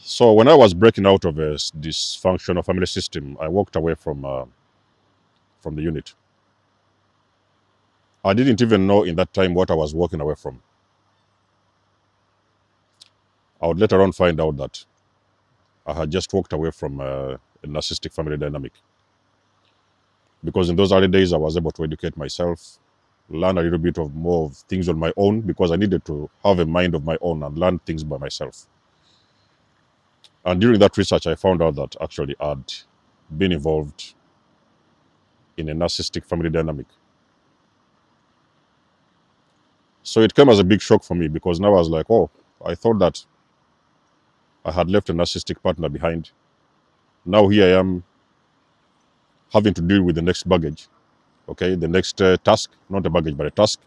So when I was breaking out of a dysfunctional family system, I walked away from the unit. I didn't even know in that time what I was walking away from. I would later on find out that I had just walked away from a narcissistic family dynamic. Because in those early days, I was able to educate myself, learn a little bit of more of things on my own, because I needed to have a mind of my own and learn things by myself. And during that research, I found out that actually I'd been involved in a narcissistic family dynamic. So it came as a big shock for me, because now I was like, oh, I thought that I had left a narcissistic partner behind. Now here I am having to deal with the next baggage, okay, the next task, not a baggage, but a task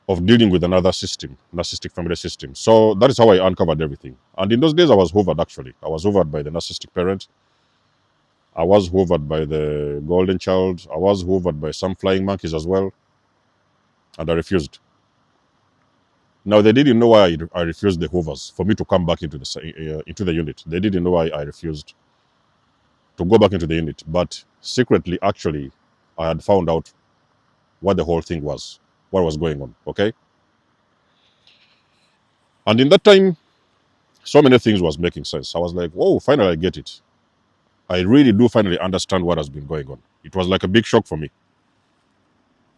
of dealing with another system, narcissistic family system. So that is how I uncovered everything. And in those days, I was hovered actually. I was hovered by the narcissistic parent. I was hovered by the golden child. I was hovered by some flying monkeys as well. And I refused. Now, they didn't know why I refused the hovers for me to come back into the unit. They didn't know why I refused to go back into the unit. But secretly, actually, I had found out what the whole thing was, what was going on, okay? And in that time, so many things was making sense. I was like, whoa, finally I get it. I really do finally understand what has been going on. It was like a big shock for me.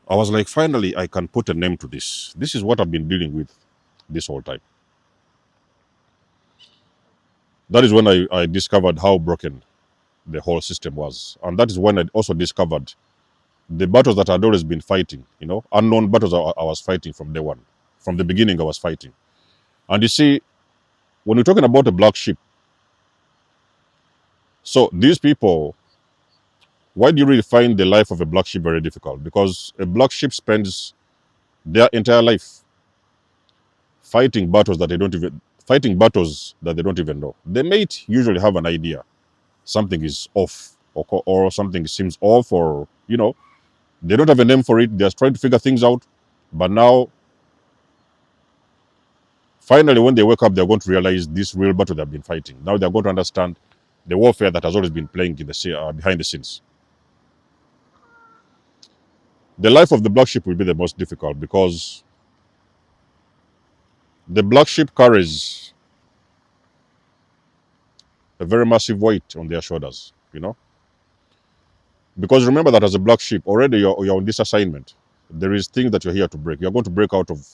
I was like, finally, I can put a name to this. This is what I've been dealing with this whole time. That is when I discovered how broken the whole system was. And that is when I also discovered the battles that I'd always been fighting, unknown battles I was fighting from day one. From the beginning, I was fighting. And you see, when you're talking about a black sheep, so these people, why do you really find the life of a black sheep very difficult? Because a black sheep spends their entire life fighting battles that they don't even know. The mate usually have an idea something is off, or something seems off, or they don't have a name for it. They're trying to figure things out. But now, finally, when they wake up, they're going to realize this real battle they've been fighting. Now they're going to understand the warfare that has always been playing behind the scenes. The life of the black sheep will be the most difficult, because the black sheep carries a very massive weight on their shoulders, Because remember that as a black sheep, already you're on this assignment. There is things that you're here to break. You're going to break out of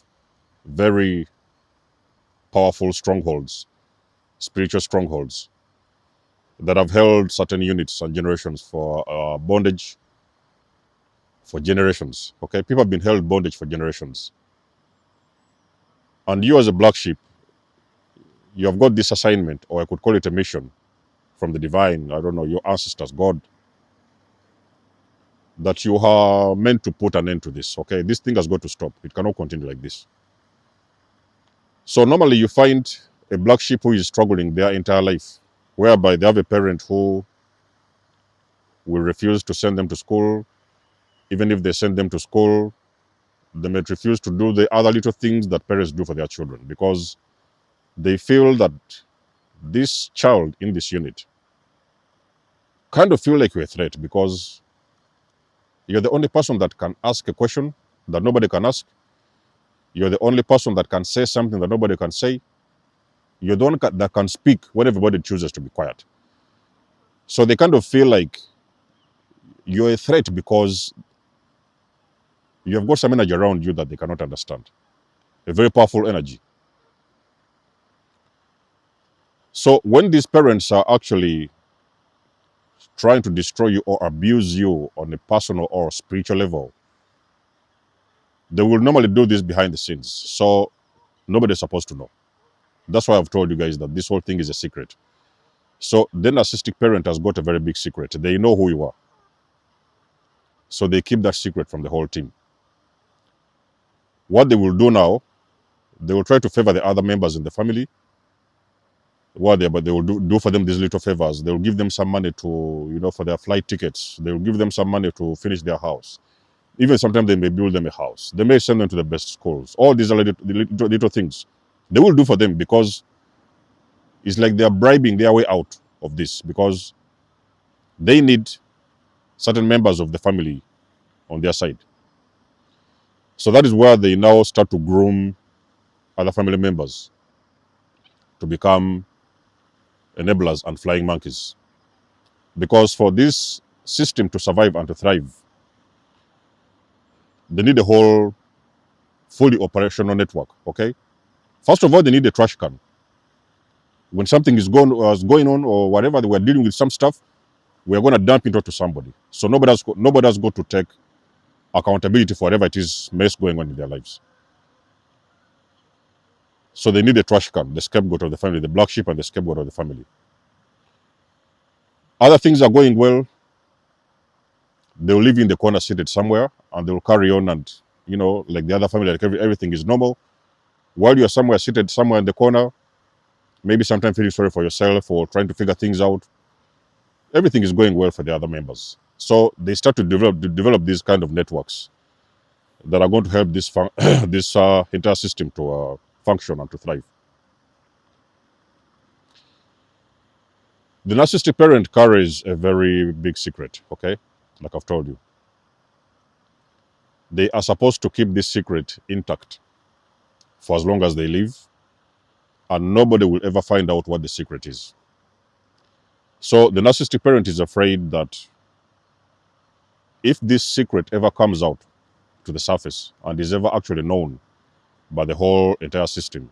very powerful strongholds, spiritual strongholds that have held certain units and generations for bondage for generations. Okay, people have been held bondage for generations. And you as a black sheep, you have got this assignment, or I could call it a mission from the divine, I don't know, your ancestors, God, that you are meant to put an end to this. Okay, this thing has got to stop. It cannot continue like this. So normally you find a black sheep who is struggling their entire life, whereby they have a parent who will refuse to send them to school. Even if they send them to school, they may refuse to do the other little things that parents do for their children, because they feel that this child in this unit kind of feel like you're a threat, because you're the only person that can ask a question that nobody can ask. You're the only person that can say something that nobody can say. You're the one that can speak when everybody chooses to be quiet. So they kind of feel like you're a threat, because you have got some energy around you that they cannot understand. A very powerful energy. So when these parents are actually trying to destroy you or abuse you on a personal or spiritual level, they will normally do this behind the scenes. So nobody's supposed to know. That's why I've told you guys that this whole thing is a secret. So the narcissistic parent has got a very big secret. They know who you are. So they keep that secret from the whole team. What they will do now, they will try to favor the other members in the family. But they will do for them these little favors. They will give them some money to, for their flight tickets. They will give them some money to finish their house. Even sometimes they may build them a house. They may send them to the best schools. All these are little things. They will do for them because it's like they're bribing their way out of this because they need certain members of the family on their side. So that is where they now start to groom other family members to become enablers and flying monkeys. Because for this system to survive and to thrive, they need a whole fully operational network. Okay. First of all, they need a trash can. When something is going on or whatever, they were dealing with some stuff, we're going to dump it onto somebody. So nobody has got to take accountability for whatever it is mess going on in their lives. So they need a trash can, the scapegoat of the family, the black sheep and the scapegoat of the family. Other things are going well, they'll live in the corner seated somewhere and they'll carry on and, like the other family, like everything is normal. While you're somewhere seated somewhere in the corner, maybe sometimes feeling sorry for yourself or trying to figure things out, everything is going well for the other members. So they start to develop these kind of networks that are going to help this this entire system to function and to thrive. The narcissistic parent carries a very big secret, okay? Like I've told you. They are supposed to keep this secret intact for as long as they live, and nobody will ever find out what the secret is. So the narcissistic parent is afraid that if this secret ever comes out to the surface and is ever actually known by the whole entire system,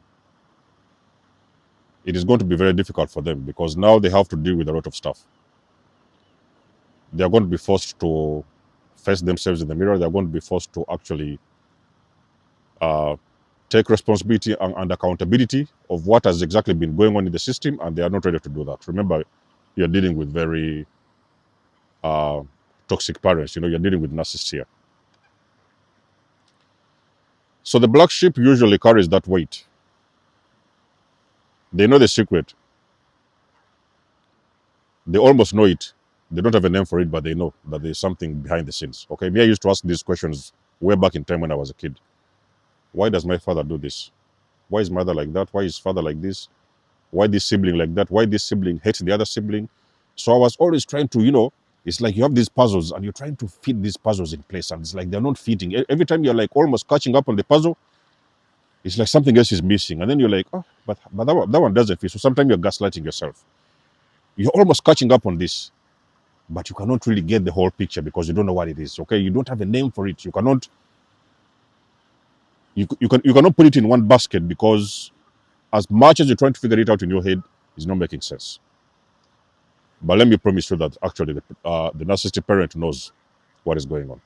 it is going to be very difficult for them because now they have to deal with a lot of stuff. They are going to be forced to face themselves in the mirror. They are going to be forced to actually take responsibility and accountability of what has exactly been going on in the system, and they are not ready to do that. Remember, you're dealing with very toxic parents. You're dealing with narcissists here. So the black sheep usually carries that weight. They know the secret. They almost know it. They don't have a name for it, but they know that there's something behind the scenes. Okay, me, I used to ask these questions way back in time when I was a kid. Why does my father do this? Why is mother like that? Why is father like this? Why this sibling like that? Why this sibling hates the other sibling? So I was always trying to, it's like you have these puzzles and you're trying to fit these puzzles in place, and it's like they're not fitting. Every time you're like almost catching up on the puzzle, it's like something else is missing. And then you're like, oh, but that one doesn't fit. So sometimes you're gaslighting yourself. You're almost catching up on this, but you cannot really get the whole picture because you don't know what it is. Okay, you don't have a name for it. You cannot put it in one basket because as much as you're trying to figure it out in your head, it's not making sense. But let me promise you that actually the narcissistic parent knows what is going on.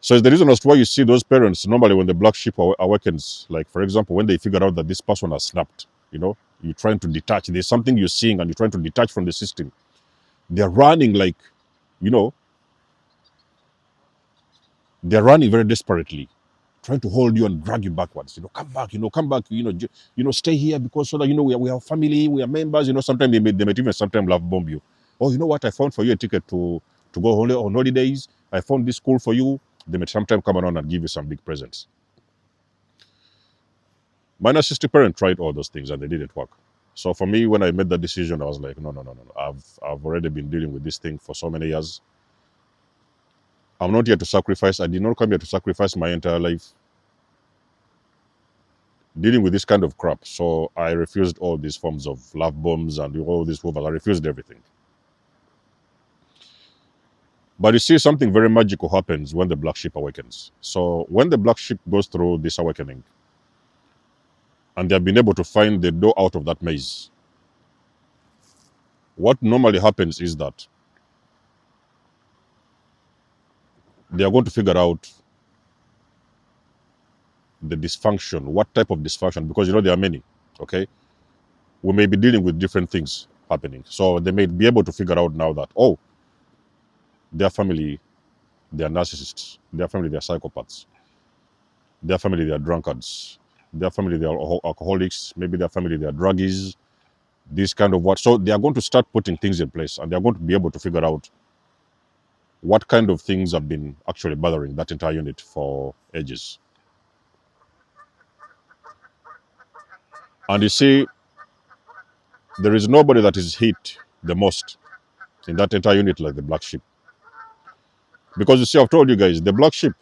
So it's the reason as to why you see those parents normally when the black sheep awakens, like for example, when they figure out that this person has snapped, you're trying to detach. There's something you're seeing and you're trying to detach from the system. They're running like, they're running very desperately, trying to hold you and drag you backwards. Come back, come back, stay here because so that, we are family, we are members, sometimes they might even sometimes love bomb you. Oh, you know what? I found for you a ticket to go on holidays. I found this school for you. They may sometimes come around and give you some big presents. My narcissistic parent tried all those things and they didn't work. So for me, when I made that decision, I was like, no. I've already been dealing with this thing for so many years. I'm not here to sacrifice. I did not come here to sacrifice my entire life dealing with this kind of crap. So I refused all these forms of love bombs and all these movers. I refused everything. But you see, something very magical happens when the black sheep awakens. So when the black sheep goes through this awakening, and they have been able to find the door out of that maze, what normally happens is that they are going to figure out the dysfunction, what type of dysfunction, because there are many, okay? We may be dealing with different things happening. So they may be able to figure out now that, oh, their family, they are narcissists. Their family, they are psychopaths. Their family, they are drunkards. Their family, they are alcoholics. Maybe their family, they are druggies. This kind of what. So they are going to start putting things in place and they are going to be able to figure out what kind of things have been actually bothering that entire unit for ages. And you see, there is nobody that is hit the most in that entire unit like the black sheep. Because you see, I've told you guys, the black sheep,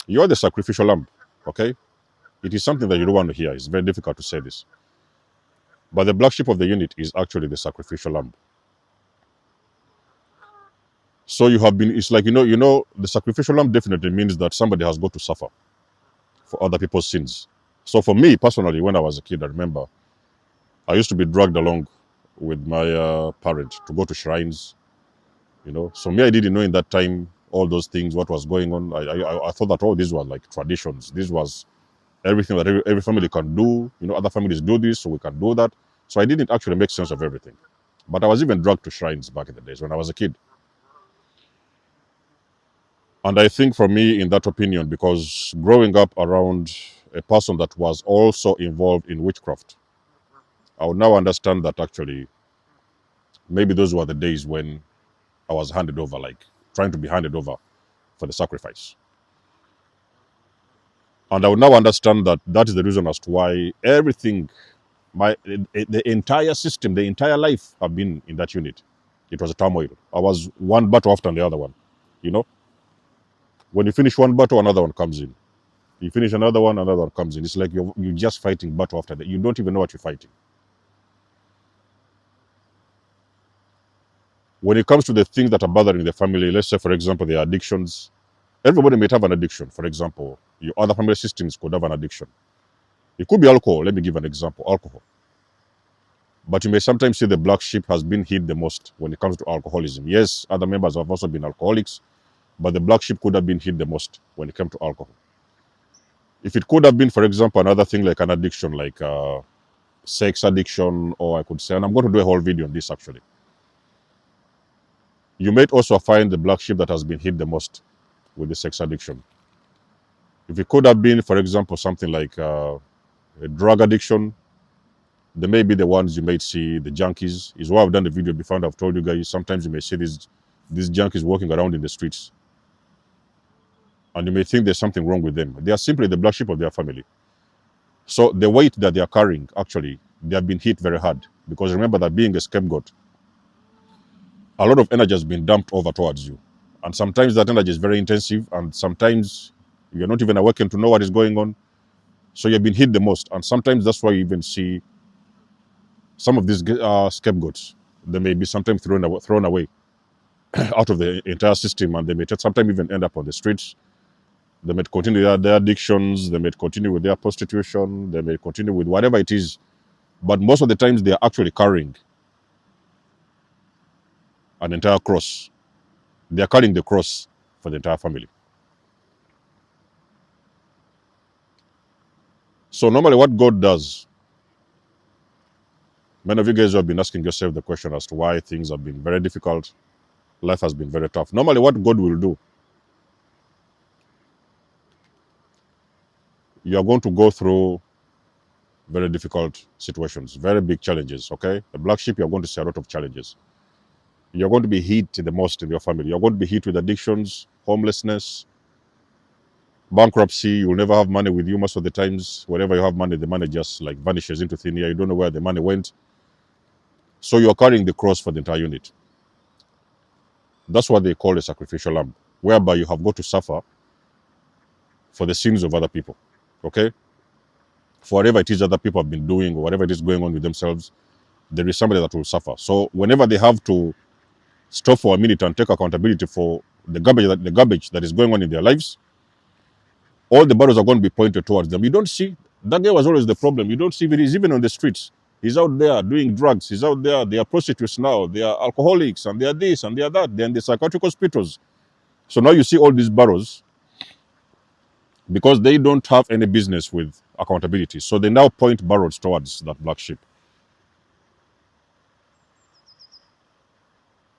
you're the sacrificial lamb, okay? It is something that you don't want to hear. It's very difficult to say this. But the black sheep of the unit is actually the sacrificial lamb. So you have been, it's like, the sacrificial lamb definitely means that somebody has got to suffer for other people's sins. So for me, personally, when I was a kid, I remember I used to be dragged along with my parent to go to shrines, So me, I didn't know in that time all those things, what was going on. I thought that all these were like traditions. This was everything that every family can do. Other families do this, so we can do that. So I didn't actually make sense of everything. But I was even dragged to shrines back in the days when I was a kid. And I think for me, in that opinion, because growing up around a person that was also involved in witchcraft, I would now understand that actually maybe those were the days when I was handed over, like trying to be handed over for the sacrifice. And I would now understand that that is the reason as to why everything, the entire system, the entire life have been in that unit. It was a turmoil. I was one battle after the other one. When you finish one battle, another one comes in. You finish another one comes in. It's like you're just fighting battle after that. You don't even know what you're fighting. When it comes to the things that are bothering the family, let's say, for example, the addictions, everybody may have an addiction. For example, your other family systems could have an addiction. It could be alcohol. Let me give an example, alcohol. But you may sometimes see the black sheep has been hit the most when it comes to alcoholism. Yes, other members have also been alcoholics, but the black sheep could have been hit the most when it came to alcohol. If it could have been, for example, another thing like an addiction, like sex addiction, or I could say, and I'm going to do a whole video on this actually. You might also find the black sheep that has been hit the most with the sex addiction. If it could have been, for example, something like a drug addiction, they may be the ones you might see, the junkies. Is why I've done the video before and I've told you guys, sometimes you may see these junkies walking around in the streets. And you may think there's something wrong with them. They are simply the black sheep of their family. So the weight that they are carrying, actually, they have been hit very hard. Because remember that being a scapegoat, a lot of energy has been dumped over towards you. And sometimes that energy is very intensive, and sometimes you're not even awakened to know what is going on. So you've been hit the most. And sometimes that's why you even see some of these scapegoats. They may be sometimes thrown away out of the entire system, and they may sometimes even end up on the streets. They may continue their addictions, they may continue with their prostitution, they may continue with whatever it is. But most of the times they are actually carrying an entire cross. They are carrying the cross for the entire family. So normally what God does, many of you guys have been asking yourself the question as to why things have been very difficult, life has been very tough. Normally what God will do, you are going to go through very difficult situations, very big challenges, okay? The black sheep, you're going to see a lot of challenges. You're going to be hit the most in your family. You're going to be hit with addictions, homelessness, bankruptcy. You'll never have money with you most of the times. Whenever you have money, the money just like vanishes into thin air. You don't know where the money went. So you're carrying the cross for the entire unit. That's what they call a sacrificial lamb, whereby you have got to suffer for the sins of other people, okay? For whatever it is other people have been doing or whatever it is going on with themselves, there is somebody that will suffer. So whenever they have to stop for a minute and take accountability for the garbage that is going on in their lives, all the barrels are going to be pointed towards them. You don't see, that guy was always the problem. You don't see it. He's even on the streets. He's out there doing drugs. He's out there. They are prostitutes now. They are alcoholics, and they are this, and they are that. They're in the psychiatric hospitals. So now you see all these barrels because they don't have any business with accountability. So they now point barrels towards that black sheep.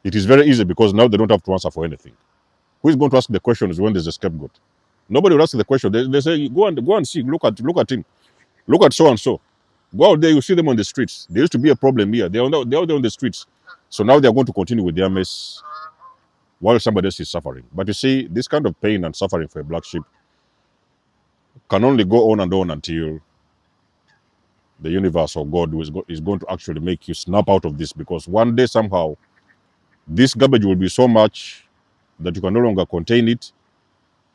It is very easy because now they don't have to answer for anything. Who is going to ask the questions when there's a scapegoat? Nobody will ask the question. They say, go and see, look at him. Look at so and so. Go out there, you see them on the streets. There used to be a problem here. They're out there on the streets. So now they're going to continue with their mess while somebody else is suffering. But you see, this kind of pain and suffering for a black sheep can only go on and on until the universe or God is going to actually make you snap out of this, because one day somehow this garbage will be so much that you can no longer contain it,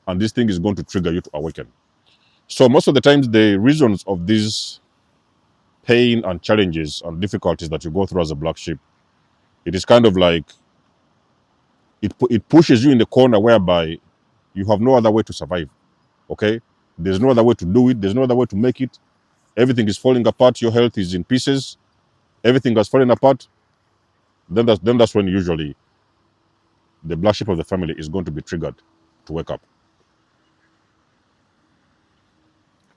and this thing is going to trigger you to awaken. So most of the times the reasons of these pain and challenges and difficulties that you go through as a black sheep, it is kind of like it pushes you in the corner whereby you have no other way to survive. Okay, there's no other way to do it, there's no other way to make it. Everything is falling apart, your health is in pieces, everything has fallen apart. Then that's when usually the black sheep of the family is going to be triggered to wake up.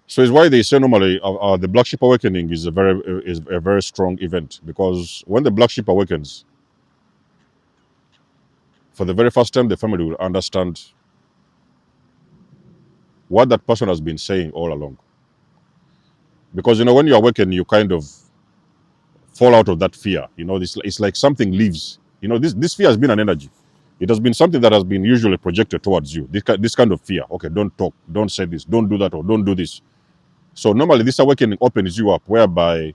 So it's why they say normally the black sheep awakening is a very strong event, because when the black sheep awakens, for the very first time, the family will understand what that person has been saying all along. Because when you awaken, you kind of fall out of that fear. It's like something leaves. This fear has been an energy. It has been something that has been usually projected towards you. This kind of fear. Okay, don't talk, don't say this, don't do that, or don't do this. So normally this awakening opens you up whereby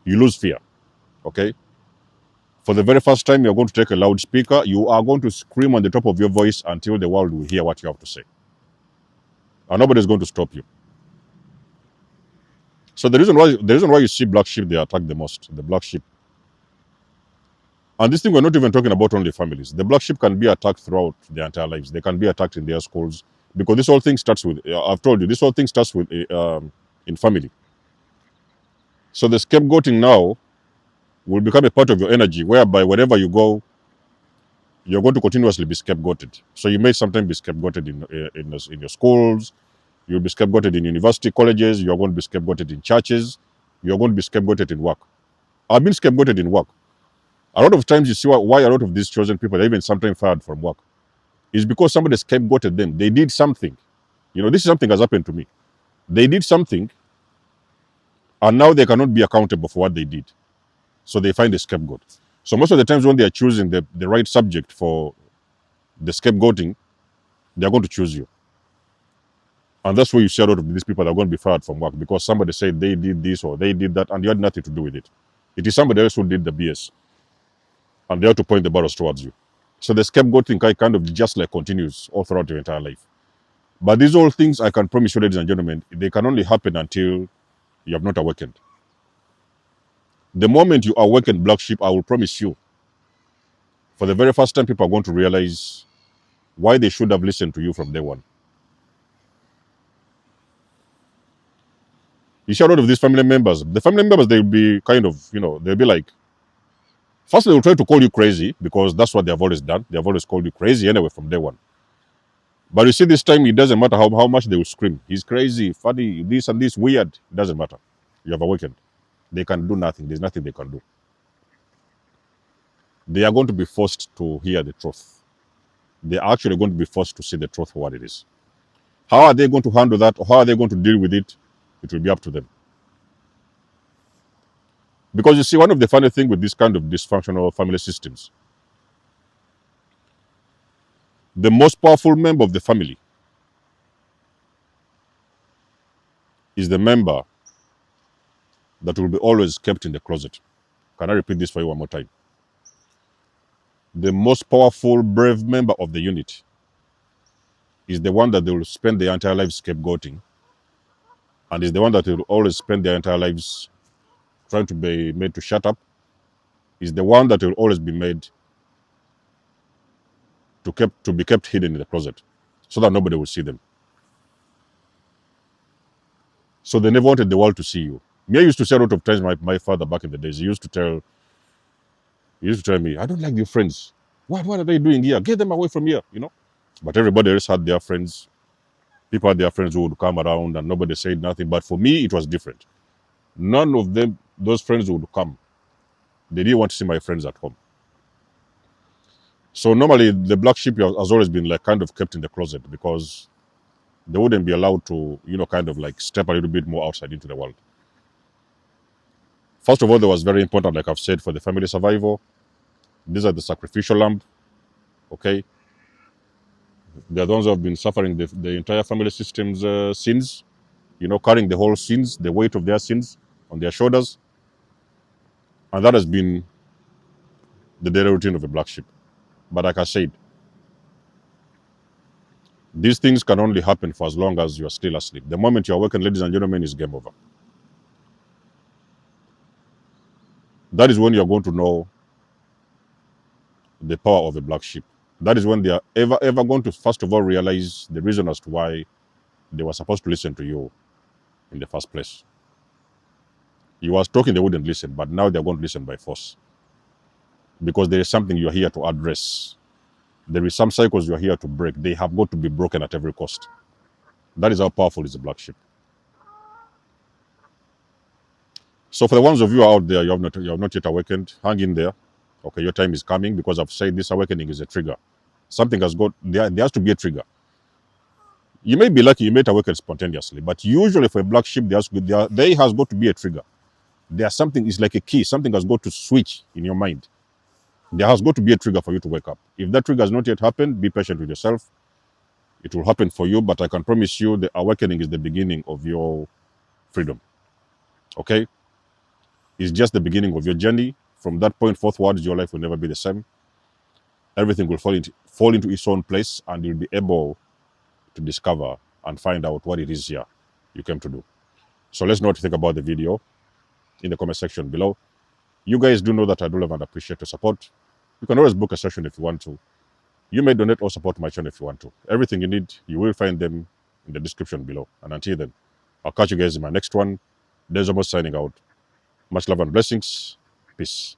you lose fear. Okay. For the very first time, you're going to take a loudspeaker. You are going to scream on the top of your voice until the world will hear what you have to say. And nobody's going to stop you. So the reason why you see black sheep, they attack the most, the black sheep. And this thing, we're not even talking about only families. The black sheep can be attacked throughout their entire lives. They can be attacked in their schools, because this whole thing starts with, I've told you, this whole thing starts with in family. So the scapegoating now will become a part of your energy, whereby wherever you go, you're going to continuously be scapegoated. So you may sometimes be scapegoated in your schools, you'll be scapegoated in university, colleges, you're going to be scapegoated in churches, you're going to be scapegoated in work. I've been scapegoated in work. A lot of times you see why a lot of these chosen people are even sometimes fired from work. It's because somebody scapegoated them. They did something. This is something has happened to me. They did something, and now they cannot be accountable for what they did. So they find a scapegoat. So most of the times when they are choosing the right subject for the scapegoating, they're going to choose you. And that's where you see a lot of these people that are going to be fired from work, because somebody said they did this or they did that, and you had nothing to do with it. It is somebody else who did the BS. And they have to point the barrels towards you. So the scapegoating kind of just like continues all throughout your entire life. But these all things, I can promise you, ladies and gentlemen, they can only happen until you have not awakened. The moment you awaken, black sheep, I will promise you, for the very first time, people are going to realize why they should have listened to you from day one. You see a lot of these family members, they'll be kind of, they'll be like, first they will try to call you crazy, because that's what they have always done. They have always called you crazy anyway from day one. But you see, this time, it doesn't matter how much they will scream. He's crazy, funny, this and this, weird. It doesn't matter. You have awakened. They can do nothing. There's nothing they can do. They are going to be forced to hear the truth. They are actually going to be forced to see the truth for what it is. How are they going to handle that, or how are they going to deal with it? It will be up to them. Because you see, one of the funny things with this kind of dysfunctional family systems, the most powerful member of the family is the member that will be always kept in the closet. Can I repeat this for you one more time? The most powerful, brave member of the unit is the one that they will spend their entire lives scapegoating, and is the one that will always spend their entire lives trying to be made to shut up, is the one that will always be made to be kept hidden in the closet so that nobody will see them. So they never wanted the world to see you. Me, I used to say a lot of times, my father back in the days, he used to tell me, I don't like your friends. What are they doing here? Get them away from here, But everybody else had their friends. People had their friends who would come around and nobody said nothing. But for me, it was different. None of them, those friends would come. They didn't want to see my friends at home. So normally the black sheep has always been like kind of kept in the closet, because they wouldn't be allowed to, kind of like step a little bit more outside into the world. First of all, that was very important, like I've said, for the family survival. These are the sacrificial lamb. Okay. They're the ones who have been suffering the entire family system's sins, carrying the whole sins, the weight of their sins. on their shoulders. And that has been the daily routine of a black sheep. But like I said, these things can only happen for as long as you are still asleep. The moment you awaken, ladies and gentlemen, is game over. That is when you are going to know the power of a black sheep. That is when they are ever going to, first of all, realize the reason as to why they were supposed to listen to you in the first place. You was talking, they wouldn't listen, but now they're going to listen by force. Because there is something you're here to address. There is some cycles you're here to break. They have got to be broken at every cost. That is how powerful is the black sheep. So for the ones of you out there, you have not yet awakened, hang in there. Okay, your time is coming, because I've said this awakening is a trigger. Something has got, there has to be a trigger. You may be lucky, you may awaken spontaneously, but usually for a black sheep, there has got to be a trigger. There's something, is like a key, something has got to switch in your mind. There has got to be a trigger for you to wake up. If that trigger has not yet happened, be patient with yourself. It will happen for you, but I can promise you the awakening is the beginning of your freedom. Okay? It's just the beginning of your journey. From that point forthwards, your life will never be the same. Everything will fall into its own place, and you'll be able to discover and find out what it is here you came to do. So let's know what you think about the video in the comment section below. You guys do know that I do love and appreciate your support. You can always book a session if you want to. You may donate or support my channel if you want to. Everything you need, you will find them in the description below. And until then, I'll catch you guys in my next one. There's almost signing out. Much love and blessings. Peace.